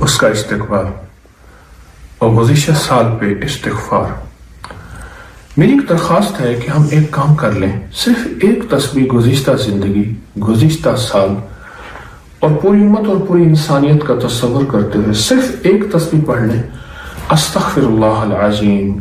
اس کا استقبال اور گزشتہ سال پہ استغفار۔ میری ایک درخواست ہے کہ ہم ایک کام کر لیں، صرف ایک تسبیح گزشتہ زندگی، گزشتہ سال اور پوری امت اور پوری انسانیت کا تصور کرتے ہوئے صرف ایک تسبیح پڑھ لیں، استغفر اللہ العظیم،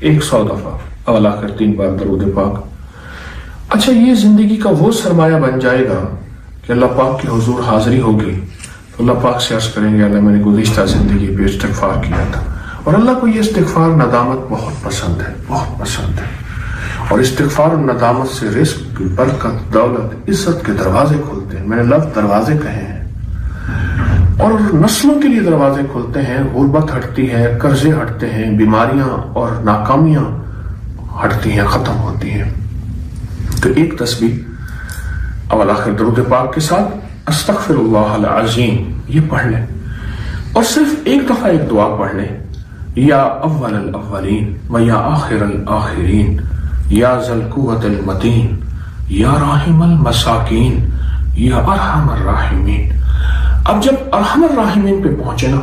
100 دفعہ اول آخر 3 بار درود پاک۔ اچھا، یہ زندگی کا وہ سرمایہ بن جائے گا کہ اللہ پاک کی حضور حاضری ہوگی تو اللہ پاک سے عرض کریں گے اللہ میں نے گزشتہ زندگی پہ استغفار کیا تھا، اور اللہ کو یہ استغفار ندامت بہت پسند ہے، بہت پسند ہے، اور استغفار اور ندامت سے رزق، برکت، دولت، عزت کے دروازے کھلتے ہیں۔ میں نے لفظ دروازے کہے ہیں، اور نسلوں کے لیے دروازے کھلتے ہیں، غربت ہٹتی ہے، قرضے ہٹتے ہیں، بیماریاں اور ناکامیاں ہٹتی ہیں، ختم ہوتی ہیں۔ تو ایک تسبیح اول آخر درود پاک کے ساتھ استغفر اللہ العظیم یہ پڑھ لیں، اور صرف ایک دفعہ ایک دعا پڑھ لیں، یا اول الاولین و یا آخر الاخرین یا ذا القوۃ المتین یا راحم المساکین یا ارحم الراحمین۔ اب جب ارحم الراحمین پہ پہنچے نا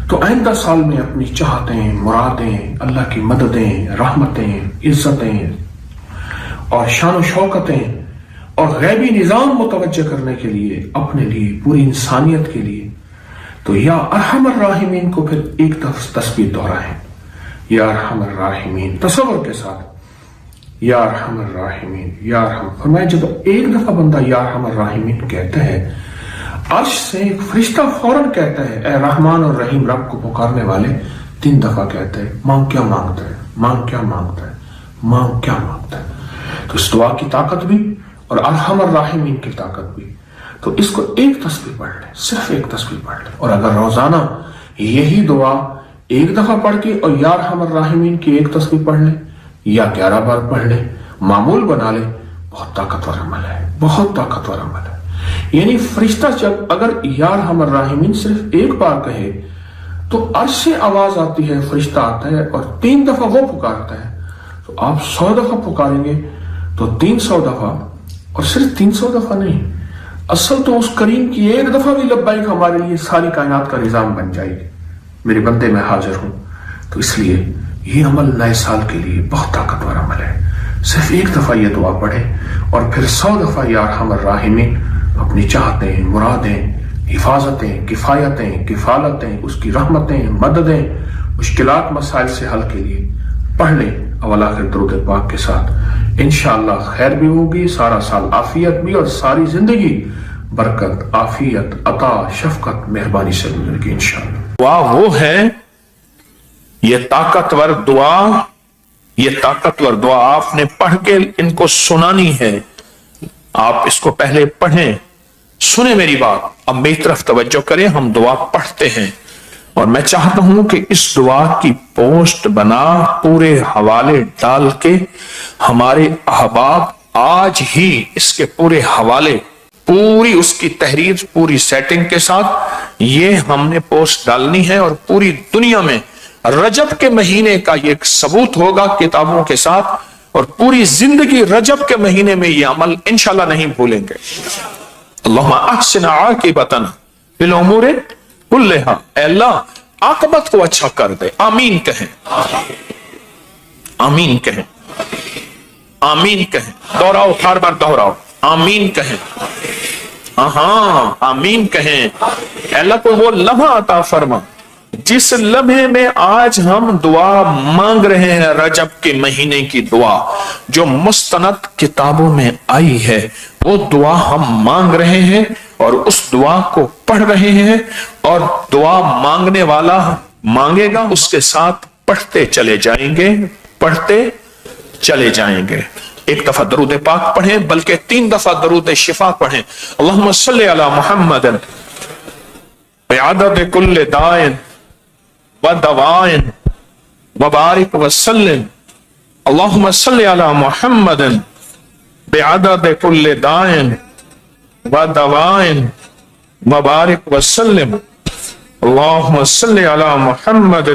تو آئندہ سال میں اپنی چاہتیں، مرادیں، اللہ کی مددیں، رحمتیں، عزتیں اور شان و شوکتیں اور غیبی نظام متوجہ کرنے کے لیے، اپنے لیے، پوری انسانیت کے لیے، تو یا ارحم الراحمین کو پھر ایک تسبیح دہرائیں، یا ارحم الراحمین، تصور کے ساتھ، یا ارحم الراحمین، یا ارحم۔ فرمایا جب ایک دفعہ بندہ یا ارحم الراحمین کہتا ہے، عرش سے ایک فرشتہ فوراً کہتا ہے اے رحمان اور رحیم رب کو پکارنے والے، 3 دفعہ کہتا ہے مانگ کیا مانگتا ہے، مانگ کیا مانگتا ہے، مانگ کیا مانگتا ہے۔ تو اس دعا کی طاقت بھی اور ارحم الراحمین کی طاقت بھی، تو اس کو ایک تسبیح پڑھ لیں، صرف ایک تسبیح پڑھ لیں، اور اگر روزانہ یہی دعا ایک دفعہ پڑھ کے اور یا ارحم الراحمین کی ایک تسبیح پڑھ لیں یا 11 بار پڑھ لیں، معمول بنا لیں، بہت طاقتور عمل ہے، بہت طاقتور عمل ہے۔ یعنی فرشتہ جب اگر یا ارحم الراحمین صرف ایک بار کہے تو عرش سے آواز آتی ہے، فرشتہ آتا ہے اور 3 دفعہ وہ پکارتا ہے، تو آپ 100 دفعہ پکاریں گے تو 300 دفعہ، اور صرف 300 دفعہ نہیں، اصل تو اس کریم کی ایک دفعہ بھی لبیک ہمارے لیے ساری کائنات کا نظام بن جائے گی، میرے بندے میں حاضر ہوں۔ تو اس لیے یہ عمل نئے سال کے لیے بہت طاقتور عمل ہے، صرف ایک دفعہ یہ دعا پڑھیں اور پھر 100 دفعہ یا ارحم الراحمین، اپنی چاہتیں، مرادیں، حفاظتیں، کفایتیں، کفالتیں، اس کی رحمتیں، مددیں، مشکلات مسائل سے حل کے لیے پڑھ لیں اول آخر درود پاک کے ساتھ۔ انشاءاللہ خیر بھی ہوگی، سارا سال عافیت بھی، اور ساری زندگی برکت، عافیت، عطا، شفقت، مہربانی سے گزرے گی انشاءاللہ۔ دعا وہ ہے، یہ طاقتور دعا، یہ طاقتور دعا آپ نے پڑھ کے ان کو سنانی ہے۔ آپ اس کو پہلے پڑھیں، سنیں میری بات، اب میری طرف توجہ کریں، ہم دعا پڑھتے ہیں، اور میں چاہتا ہوں کہ اس دعا کی پوسٹ بنا، پورے حوالے ڈال کے ہمارے احباب آج ہی اس کے پورے حوالے، پوری اس کی تحریر، پوری سیٹنگ کے ساتھ یہ ہم نے پوسٹ ڈالنی ہے، اور پوری دنیا میں رجب کے مہینے کا یہ ایک ثبوت ہوگا کتابوں کے ساتھ، اور پوری زندگی رجب کے مہینے میں یہ عمل انشاءاللہ نہیں بھولیں گے۔ اللہم احسن عاقبتنا فی الامور کلہا، اے اللہ عاقبت کو اچھا کر دے، آمین کہیں، آمین کہیں، آمین کہیں، دوہراؤ، ہر بار دوہراؤ، آمین کہیں، ہاں آمین کہیں۔ اے اللہ کو وہ لمحہ عطا فرما جس لمحے میں آج ہم دعا مانگ رہے ہیں، رجب کے مہینے کی دعا جو مستند کتابوں میں آئی ہے، وہ دعا ہم مانگ رہے ہیں اور اس دعا کو پڑھ رہے ہیں، اور دعا مانگنے والا مانگے گا، اس کے ساتھ پڑھتے چلے جائیں گے، پڑھتے چلے جائیں گے۔ ایک دفعہ درود پاک پڑھیں، بلکہ 3 دفعہ درود شفا پڑھیں۔ اللہم صلی علی محمد بعدد کل دائن ودوائن وبارک وسلم۔ اللہم صلی علی محمد بعدد کل دائن ودوائن وبارک وسلم۔ اللہم صلی علی محمد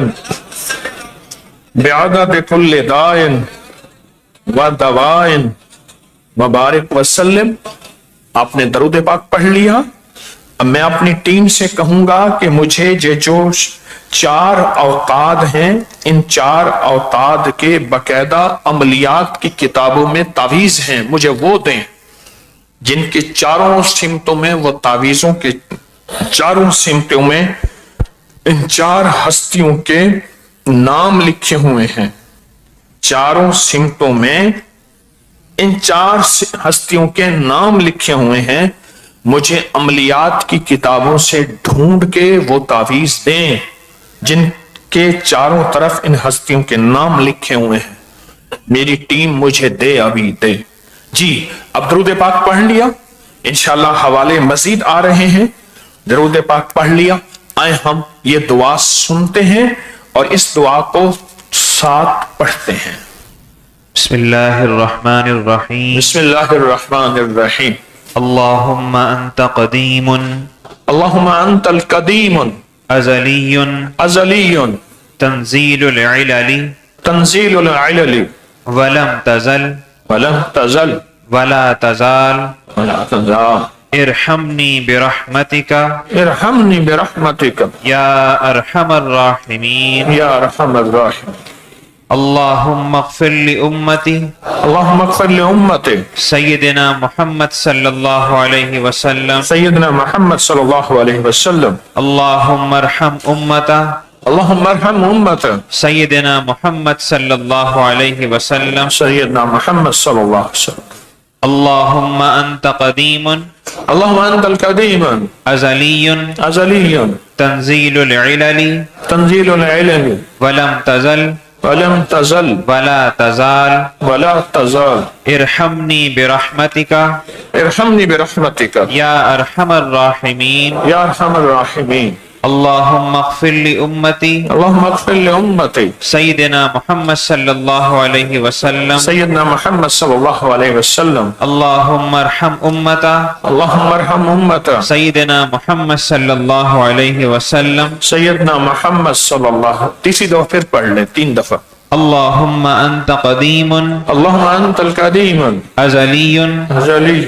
بعدد کل دائن ودوائن وبارک وسلم۔ آپ نے درود پاک پڑھ لیا، اب میں اپنی ٹیم سے کہوں گا کہ مجھے جو 4 اوتاد ہیں، ان 4 اوتاد کے باقاعدہ عملیات کی کتابوں میں تعویذ ہیں، مجھے وہ دیں جن کے 4 سمتوں میں، وہ تعویذوں کے 4 سمتوں میں ان 4 ہستیوں کے نام لکھے ہوئے ہیں۔ 4 سمتوں میں ان 4 ہستیوں کے نام لکھے ہوئے ہیں، مجھے عملیات کی کتابوں سے ڈھونڈ کے وہ تعویذ دیں جن کے چاروں طرف ان ہستیوں کے نام لکھے ہوئے ہیں۔ میری ٹیم مجھے دے، ابھی دے۔ جی اب درود پاک پڑھ لیا، انشاءاللہ حوالے مزید آ رہے ہیں۔ درود پاک پڑھ لیا، آئے ہم یہ دعا سنتے ہیں اور اس دعا کو ساتھ پڑھتے ہیں۔ بسم اللہ الرحمن الرحیم۔ بسم اللہ الرحمن الرحیم۔ اللہم انت قدیم اللہم انت القدیم ازلی ازلی تنزیل العلل تنزیل العلل ولم تزل ولم تزل ولا تزال ولا تزال ارحمنی برحمتک ارحمنی برحمتک یا ارحم الراحمین۔ یا ارحم الراحمین۔ اللہم اغفر لامتی اللہم اغفر لامتی سیدنا محمد صلی اللہ علیہ وسلم۔ سیدنا محمد صلی اللہ علیہ وسلم۔ اللہم ارحم امتا اللہم ارحم امت سیدنا محمد صلی اللہ علیہ وسلم۔ سیدنا محمد صلی اللہ علیہ وسلم۔ اللہم انت قدیم اللہم انت القدیم ازلی ازلی تنزیل العلل تنزیل العلل ولم تزل ولم تزل ولا تزال ولا تزال ارحمنی برحمتک ارحمنی برحمتک یا ارحم الراحمین۔ یا ارحم الراحمین۔ اللہم اغفر لامتی اللہم اغفر لامتی سیدنا محمد صلی اللہ علیہ وسلم۔ سیدنا محمد صلی اللہ علیہ وسلم۔ اللہم ارحم امتا اللہم ارحم امت سیدنا محمد صلی اللہ علیہ وسلم۔ سیدنا محمد صلی اللہ۔ تیسری دفعہ پھر پڑھ لیں، 3 دفعہ۔ اللہم انت قدیم اللہم انت القدیم ازلی ازلی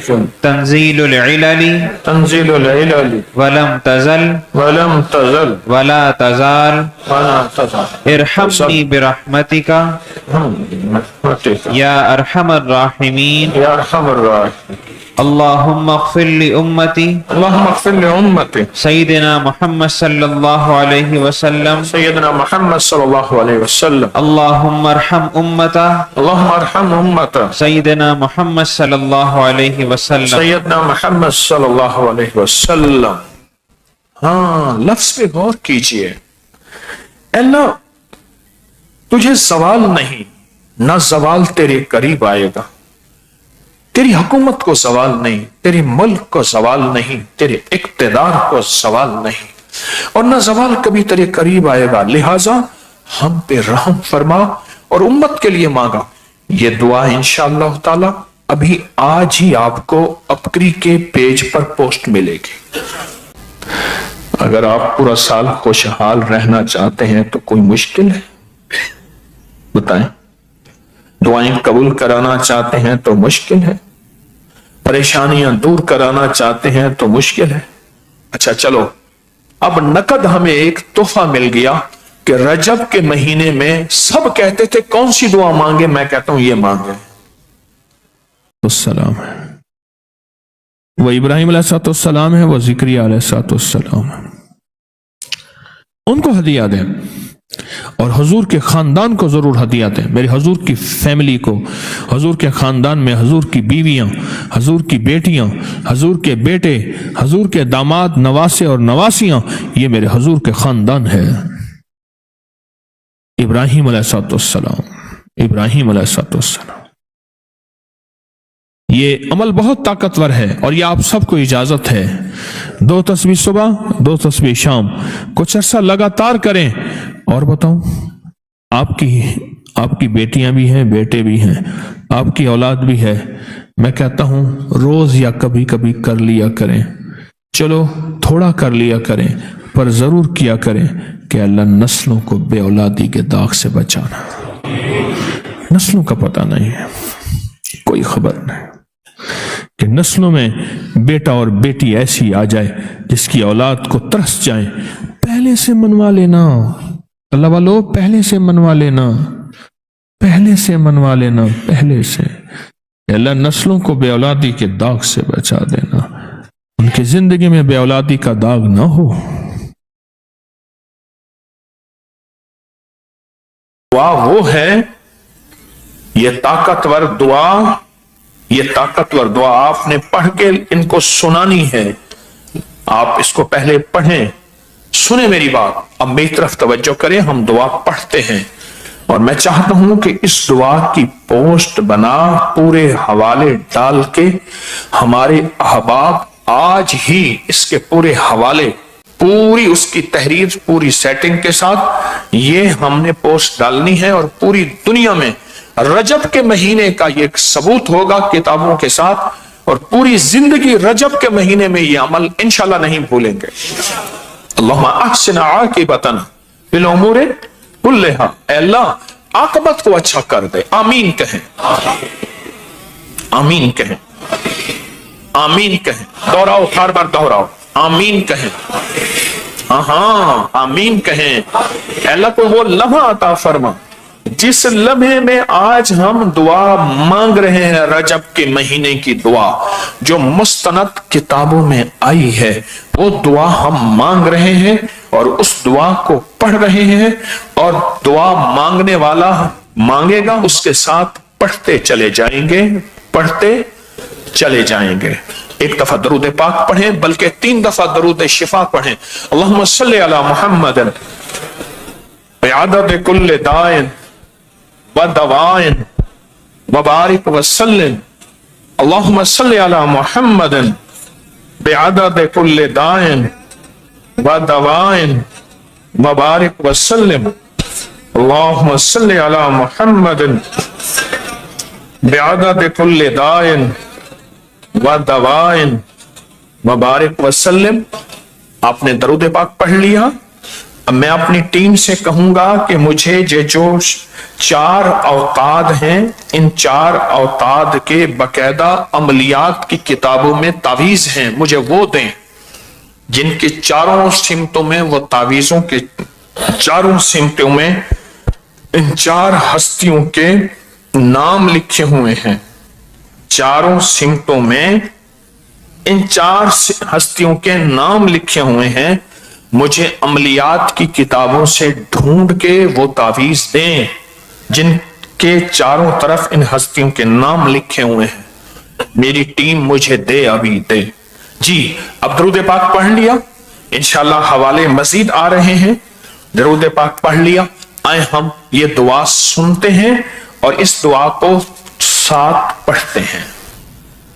تنزیل العلل تنزیل العلل ولم تزل ولم تزل ولا تزال ولا تزال ارحمنی برحمتک یا ارحم الراحمین۔ یا ارحم الراحمین۔ اللہم اغفر لامتی اللہم اغفر لامتی سیدنا محمد صلی اللہ علیہ وسلم۔ سیدنا محمد صلی اللہ علیہ وسلم۔ اللہم ارحم امتا اللہم ارحم امت سیدنا محمد صلی اللہ علیہ وسلم۔ سیدنا محمد صلی اللہ علیہ وسلم۔ ہاں لفظ پہ غور کیجئے۔ اللہ تجھے زوال نہیں، نہ زوال تیرے قریب آئے گا، تیری حکومت کو زوال نہیں، تیری ملک کو زوال نہیں، تیرے اقتدار کو زوال نہیں، اور نہ زوال کبھی تیرے قریب آئے گا، لہٰذا ہم پہ رحم فرما۔ اور امت کے لیے مانگا یہ دعا انشاءاللہ تعالی ابھی آج ہی آپ کو اپکری کے پیج پر پوسٹ ملے گی۔ اگر آپ پورا سال خوشحال رہنا چاہتے ہیں تو کوئی مشکل ہے؟ بتائیں۔ دعائیں قبول کرانا چاہتے ہیں تو مشکل ہے؟ پریشانیاں دور کرانا چاہتے ہیں تو مشکل ہے؟ اچھا چلو، اب نقد ہمیں ایک تحفہ مل گیا کہ رجب کے مہینے میں سب کہتے تھے کون سی دعا مانگے، میں کہتا ہوں یہ مانگے۔ السلام ہے وہ ابراہیم علیہ السلام ہے، وہ زکریا علیہ السلام ہے، ان کو ہدیہ دیں اور حضور کے خاندان کو ضرور ہدیہ دیں۔ میری حضور کی فیملی کو، حضور کے خاندان میں حضور کی بیویاں، حضور کی بیٹیاں، حضور کے بیٹے، حضور کے داماد، نواسے اور نواسیاں، یہ میرے حضور کے خاندان ہے۔ ابراہیم علیہ السلام، ابراہیم علیہ السلام۔ یہ عمل بہت طاقتور ہے اور یہ آپ سب کو اجازت ہے۔ 2 تسبیح صبح، 2 تسبیح شام، کچھ عرصہ لگاتار کریں۔ اور بتاؤں، آپ کی بیٹیاں بھی ہیں، بیٹے بھی ہیں، آپ کی اولاد بھی ہے، میں کہتا ہوں روز یا کبھی کبھی کر لیا کریں۔ چلو تھوڑا کر لیا کریں، پر ضرور کیا کریں کہ اللہ نسلوں کو بے اولادی کے داغ سے بچانا۔ نسلوں کا پتہ نہیں ہے، کوئی خبر نہیں، کہ نسلوں میں بیٹا اور بیٹی ایسی آ جائے جس کی اولاد کو ترس جائیں، پہلے سے منوا لینا اللہ والو، پہلے سے منوا لینا، پہلے سے منوا لینا، پہلے سے۔ اللہ نسلوں کو بے اولادی کے داغ سے بچا دینا، ان کی زندگی میں بے اولادی کا داغ نہ ہو۔ دعا وہ ہے، یہ طاقتور دعا آپ نے پڑھ کے ان کو سنانی ہے۔ آپ اس کو پہلے پڑھیں، سنیں میری بات، اب میری طرف توجہ کریں، ہم دعا پڑھتے ہیں اور میں چاہتا ہوں کہ اس دعا کی پوسٹ بنا پورے حوالے ڈال کے ہمارے احباب آج ہی اس کے پورے حوالے، پوری اس کی تحریر، پوری سیٹنگ کے ساتھ یہ ہم نے پوسٹ ڈالنی ہے، اور پوری دنیا میں رجب کے مہینے کا یہ ایک ثبوت ہوگا کتابوں کے ساتھ، اور پوری زندگی رجب کے مہینے میں یہ عمل انشاءاللہ نہیں بھولیں گے۔ اللہم احسن عاقبتنا فی الامور کلہا، اے اللہ عاقبت کو اچھا کر دے، آمین کہیں، آمین کہیں، آمین کہیں، دہراؤ، بار بار دہراؤ، آمین کہیں، ہاں آمین کہیں۔ اے اللہ کو وہ لمحہ عطا فرما جس لمحے میں آج ہم دعا مانگ رہے ہیں، رجب کے مہینے کی دعا جو مستند کتابوں میں آئی ہے، وہ دعا ہم مانگ رہے ہیں اور اس دعا کو پڑھ رہے ہیں، اور دعا مانگنے والا مانگے گا، اس کے ساتھ پڑھتے چلے جائیں گے، پڑھتے چلے جائیں گے۔ ایک دفعہ درود پاک پڑھیں، بلکہ 3 دفعہ درود شفا پڑھیں۔ اللہم صلی علی محمد بعدد کل دائن ودوائن وبارک وسلم، اللہم صلی علی محمد بعدد کل دائن ودوائن وبارک وسلم، اللہم صلی علی محمد بعدد کل دائن ودوائن وبارک وسلم۔ آپ نے درود پاک پڑھ لیا۔ اب میں اپنی ٹیم سے کہوں گا کہ مجھے یہ جو 4 اوتاد ہیں، ان 4 اوتاد کے باقاعدہ عملیات کی کتابوں میں تعویذ ہیں، مجھے وہ دیں جن کی 4 سمتوں میں، وہ تعویذوں کے 4 سمتوں میں ان 4 ہستیوں کے نام لکھے ہوئے ہیں۔ 4 سمتوں میں ان 4 ہستیوں کے نام لکھے ہوئے ہیں، مجھے عملیات کی کتابوں سے ڈھونڈ کے وہ تعویذ دیں جن کے چاروں طرف ان ہستیوں کے نام لکھے ہوئے ہیں۔ میری ٹیم مجھے دے، ابھی دے۔ جی اب درود پاک پڑھ لیا، انشاءاللہ حوالے مزید آ رہے ہیں۔ درود پاک پڑھ لیا، آئے ہم یہ دعا سنتے ہیں اور اس دعا کو ساتھ پڑھتے ہیں۔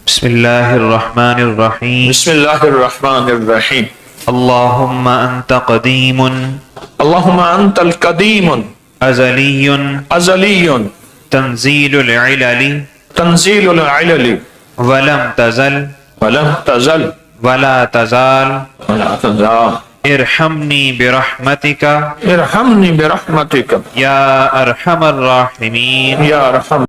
بسم اللہ الرحمن الرحیم، بسم اللہ الرحمن الرحیم۔ اللہم انت قدیم اللہم انت القدیم ازلی ازلی تنزیل العلل تنزیل العلل ولم تزل ولم تزل ولا تزال ولا تزال ارحمنی برحمتک ارحمنی برحمتک یا ارحم الراحمین۔ یا ارحم